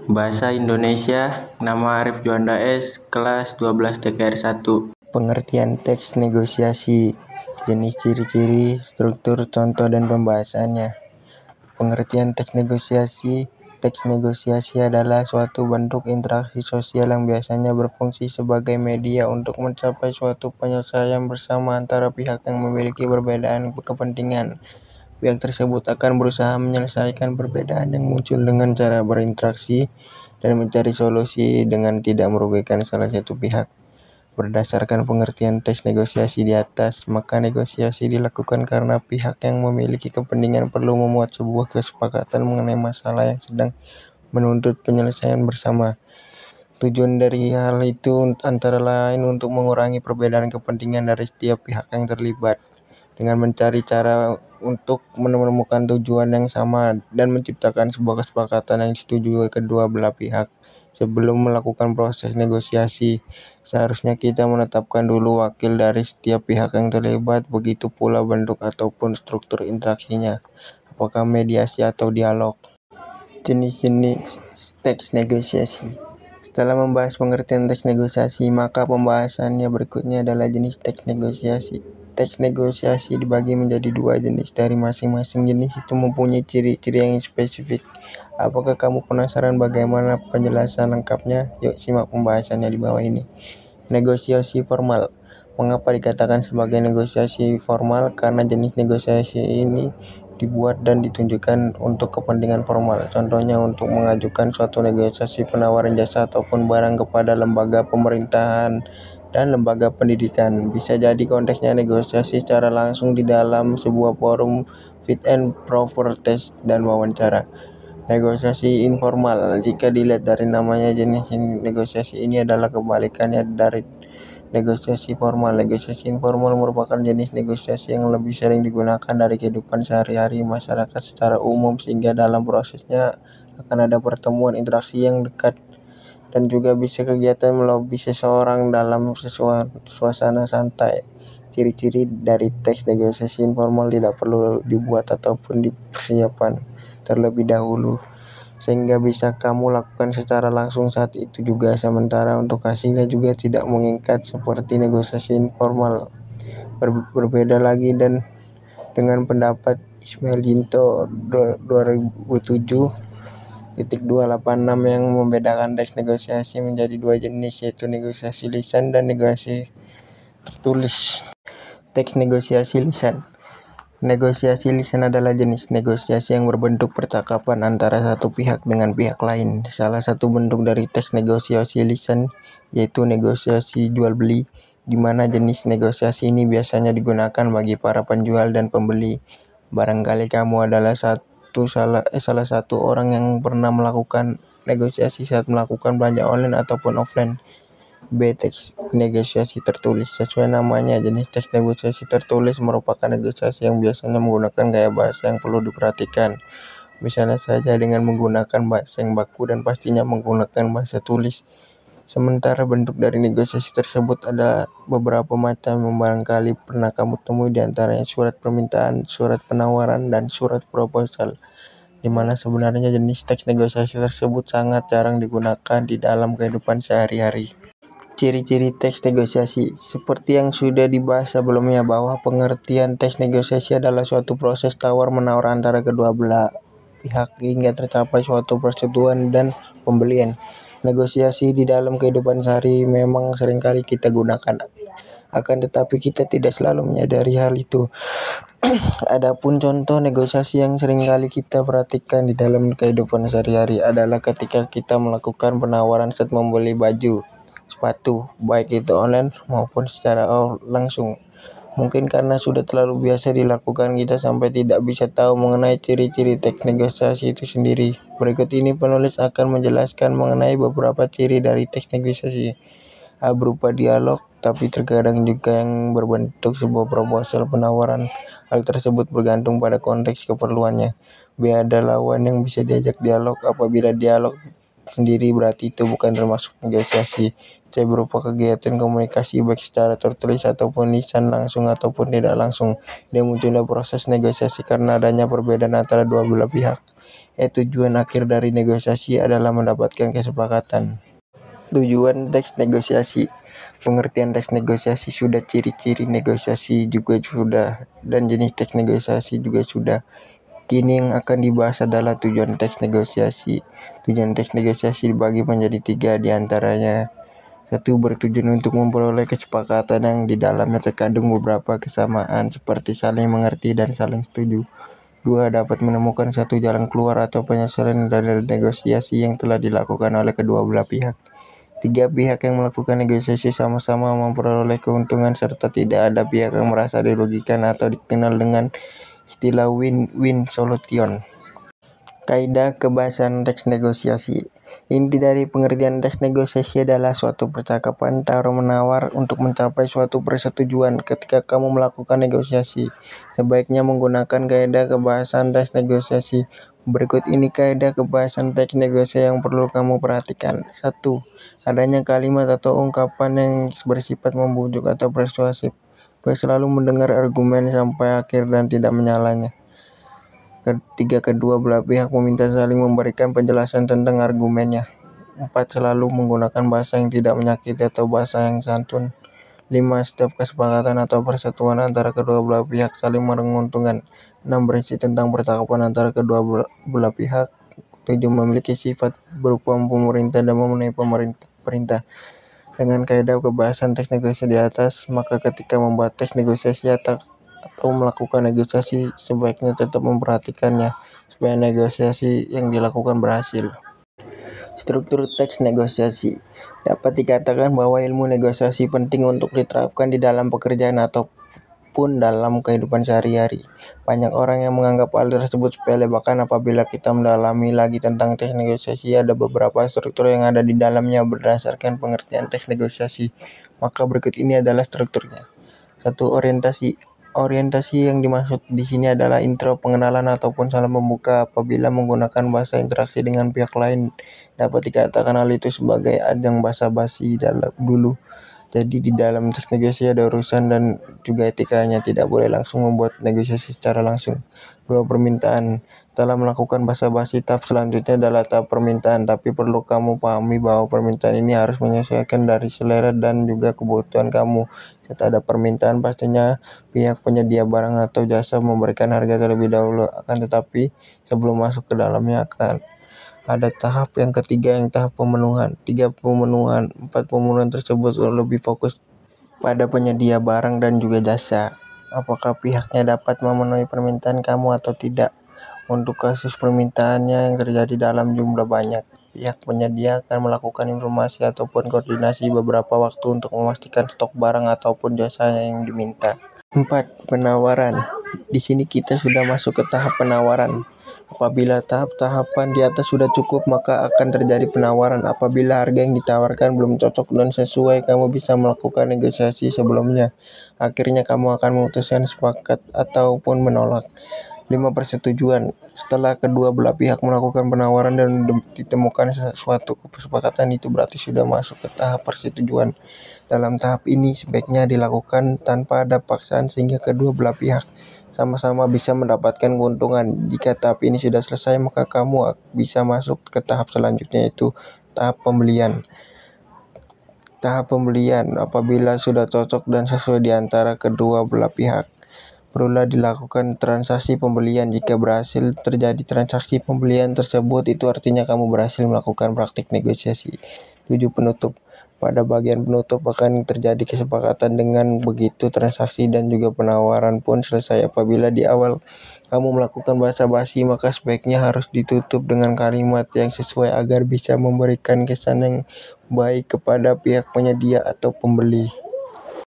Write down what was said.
Bahasa Indonesia, nama Arif Juanda S, kelas 12 TKR 1. Pengertian teks negosiasi, jenis ciri-ciri, struktur, contoh, dan pembahasannya. Pengertian teks negosiasi adalah suatu bentuk interaksi sosial yang biasanya berfungsi sebagai media untuk mencapai suatu penyelesaian bersama antara pihak yang memiliki perbedaan kepentingan. Pihak tersebut akan berusaha menyelesaikan perbedaan yang muncul dengan cara berinteraksi dan mencari solusi dengan tidak merugikan salah satu pihak. Berdasarkan pengertian teks negosiasi di atas, maka negosiasi dilakukan karena pihak yang memiliki kepentingan perlu membuat sebuah kesepakatan mengenai masalah yang sedang menuntut penyelesaian bersama. Tujuan dari hal itu antara lain untuk mengurangi perbedaan kepentingan dari setiap pihak yang terlibat, dengan mencari cara untuk menemukan tujuan yang sama dan menciptakan sebuah kesepakatan yang disetujui kedua belah pihak. Sebelum melakukan proses negosiasi, seharusnya kita menetapkan dulu wakil dari setiap pihak yang terlibat, begitu pula bentuk ataupun struktur interaksinya, apakah mediasi atau dialog. Jenis-jenis teks negosiasi. Setelah membahas pengertian teks negosiasi, maka pembahasannya berikutnya adalah jenis teks negosiasi. Teks negosiasi dibagi menjadi dua jenis, dari masing-masing jenis itu mempunyai ciri-ciri yang spesifik. Apakah kamu penasaran bagaimana penjelasan lengkapnya? Yuk simak pembahasannya di bawah ini. Negosiasi formal. Mengapa dikatakan sebagai negosiasi formal? Karena jenis negosiasi ini dibuat dan ditunjukkan untuk kepentingan formal. Contohnya untuk mengajukan suatu negosiasi penawaran jasa ataupun barang kepada lembaga pemerintahan dan lembaga pendidikan. Bisa jadi konteksnya negosiasi secara langsung di dalam sebuah forum fit and proper test dan wawancara. Negosiasi informal. Jika dilihat dari namanya, jenis negosiasi ini adalah kebalikannya dari negosiasi formal. Negosiasi informal merupakan jenis negosiasi yang lebih sering digunakan dari kehidupan sehari-hari masyarakat secara umum, sehingga dalam prosesnya akan ada pertemuan interaksi yang dekat dan juga bisa kegiatan melobi seseorang dalam suasana santai. Ciri-ciri dari teks negosiasi informal tidak perlu dibuat ataupun dipersiapkan terlebih dahulu, sehingga bisa kamu lakukan secara langsung saat itu juga. Sementara untuk hasilnya juga tidak mengikat seperti negosiasi informal. Berbeda lagi dan dengan pendapat Ismail Ginto 2007.286 yang membedakan teks negosiasi menjadi dua jenis, yaitu negosiasi lisan dan negosiasi tertulis. Teks negosiasi lisan. Negosiasi lisan adalah jenis negosiasi yang berbentuk percakapan antara satu pihak dengan pihak lain. Salah satu bentuk dari teks negosiasi lisan yaitu negosiasi jual beli, di mana jenis negosiasi ini biasanya digunakan bagi para penjual dan pembeli. Barangkali kamu adalah salah satu orang yang pernah melakukan negosiasi saat melakukan belanja online ataupun offline. B. Teks negosiasi tertulis. Sesuai namanya, jenis teks negosiasi tertulis merupakan negosiasi yang biasanya menggunakan gaya bahasa yang perlu diperhatikan. Misalnya saja dengan menggunakan bahasa yang baku dan pastinya menggunakan bahasa tulis. Sementara bentuk dari negosiasi tersebut ada beberapa macam yang barangkali pernah kamu temui, diantaranya surat permintaan, surat penawaran, dan surat proposal, di mana sebenarnya jenis teks negosiasi tersebut sangat jarang digunakan di dalam kehidupan sehari-hari. Ciri-ciri teks negosiasi. Seperti yang sudah dibahas sebelumnya, bahwa pengertian teks negosiasi adalah suatu proses tawar-menawar antara kedua belah pihak hingga tercapai suatu persetujuan dan pembelian. Negosiasi di dalam kehidupan sehari memang seringkali kita gunakan, akan tetapi kita tidak selalu menyadari hal itu. Adapun contoh negosiasi yang seringkali kita perhatikan di dalam kehidupan sehari-hari adalah ketika kita melakukan penawaran saat membeli baju, sepatu, baik itu online maupun secara langsung. Mungkin karena sudah terlalu biasa dilakukan, kita sampai tidak bisa tahu mengenai ciri-ciri teks negosiasi itu sendiri. Berikut ini penulis akan menjelaskan mengenai beberapa ciri dari teks negosiasi. A. Berupa dialog, tapi terkadang juga yang berbentuk sebuah proposal penawaran. Hal tersebut bergantung pada konteks keperluannya. B. Ada lawan yang bisa diajak dialog. Apabila dialog sendiri berarti itu bukan termasuk negosiasi. C berupa kegiatan komunikasi baik secara tertulis ataupun lisan, langsung ataupun tidak langsung. D munculnya proses negosiasi karena adanya perbedaan antara dua belah pihak. Tujuan akhir dari negosiasi adalah mendapatkan kesepakatan. Tujuan teks negosiasi. Pengertian teks negosiasi sudah, ciri-ciri negosiasi juga sudah, dan jenis teks negosiasi juga sudah. Kini yang akan dibahas adalah tujuan teks negosiasi. Tujuan teks negosiasi dibagi menjadi 3 diantaranya. 1. Bertujuan untuk memperoleh kesepakatan yang di dalamnya terkandung beberapa kesamaan seperti saling mengerti dan saling setuju. 2. Dapat menemukan satu jalan keluar atau penyelesaian dari negosiasi yang telah dilakukan oleh kedua belah pihak. 3. Pihak yang melakukan negosiasi sama-sama memperoleh keuntungan serta tidak ada pihak yang merasa dirugikan atau dikenal dengan istilah win-win solution. Kaidah kebahasan teks negosiasi. Inti dari pengertian teks negosiasi adalah suatu percakapan tawar-menawar untuk mencapai suatu persetujuan. Ketika kamu melakukan negosiasi, sebaiknya menggunakan kaidah kebahasan teks negosiasi. Berikut ini kaidah kebahasan teks negosiasi yang perlu kamu perhatikan. 1. Adanya kalimat atau ungkapan yang bersifat membujuk atau persuasif. 2. Selalu mendengar argumen sampai akhir dan tidak menyalahnya. 3. Kedua belah pihak meminta saling memberikan penjelasan tentang argumennya. 4. Selalu menggunakan bahasa yang tidak menyakiti atau bahasa yang santun. 5. Setiap kesepakatan atau persetujuan antara kedua belah pihak saling menguntungkan. 6. Berisi tentang percakapan antara kedua belah pihak. 7. Memiliki sifat berupa pemerintah dan memenuhi perintah. Dengan kaidah kebahasan teks negosiasi di atas, maka ketika membuat teks negosiasi atau melakukan negosiasi sebaiknya tetap memperhatikannya supaya negosiasi yang dilakukan berhasil. Struktur teks negosiasi. Dapat dikatakan bahwa ilmu negosiasi penting untuk diterapkan di dalam pekerjaan ataupun dalam kehidupan sehari-hari. Banyak orang yang menganggap hal tersebut sepele, bahkan apabila kita mendalami lagi tentang teks negosiasi, ada beberapa struktur yang ada di dalamnya berdasarkan pengertian teks negosiasi. Maka berikut ini adalah strukturnya. 1. Orientasi. Orientasi yang dimaksud di sini adalah intro, pengenalan ataupun salam pembuka. Apabila menggunakan bahasa interaksi dengan pihak lain, dapat dikatakan hal itu sebagai ajang basa-basi dulu. Jadi di dalam teks negosiasi ada urusan dan juga etikanya, tidak boleh langsung membuat negosiasi secara langsung. 2. Permintaan. Setelah melakukan basa-basi, tahap selanjutnya adalah tahap permintaan, tapi perlu kamu pahami bahwa permintaan ini harus menyesuaikan dari selera dan juga kebutuhan kamu. Setelah ada permintaan, pastinya pihak penyedia barang atau jasa memberikan harga terlebih dahulu. Akan tetapi sebelum masuk ke dalamnya akan ada tahap yang ketiga, yang tahap pemenuhan. 3. Pemenuhan. 4. Pemenuhan tersebut lebih fokus pada penyedia barang dan juga jasa. Apakah pihaknya dapat memenuhi permintaan kamu atau tidak? Untuk kasus permintaannya yang terjadi dalam jumlah banyak, pihak penyedia akan melakukan informasi ataupun koordinasi beberapa waktu untuk memastikan stok barang ataupun jasa yang diminta. 4. Penawaran. Di sini kita sudah masuk ke tahap penawaran. Apabila tahap-tahapan di atas sudah cukup, maka akan terjadi penawaran. Apabila harga yang ditawarkan belum cocok dan sesuai, kamu bisa melakukan negosiasi sebelumnya. Akhirnya kamu akan memutuskan sepakat ataupun menolak. 5. Persetujuan. Setelah kedua belah pihak melakukan penawaran dan ditemukan suatu kesepakatan, itu berarti sudah masuk ke tahap persetujuan. Dalam tahap ini sebaiknya dilakukan tanpa ada paksaan sehingga kedua belah pihak sama-sama bisa mendapatkan keuntungan. Jika tahap ini sudah selesai, maka kamu bisa masuk ke tahap selanjutnya, yaitu tahap pembelian. Tahap pembelian. Apabila sudah cocok dan sesuai di antara kedua belah pihak, perlulah dilakukan transaksi pembelian. Jika berhasil terjadi transaksi pembelian tersebut, itu artinya kamu berhasil melakukan praktik negosiasi. 7. Penutup. Pada bagian penutup akan terjadi kesepakatan. Dengan begitu transaksi dan juga penawaran pun selesai. Apabila di awal kamu melakukan basa-basi, maka sebaiknya harus ditutup dengan kalimat yang sesuai agar bisa memberikan kesan yang baik kepada pihak penyedia atau pembeli.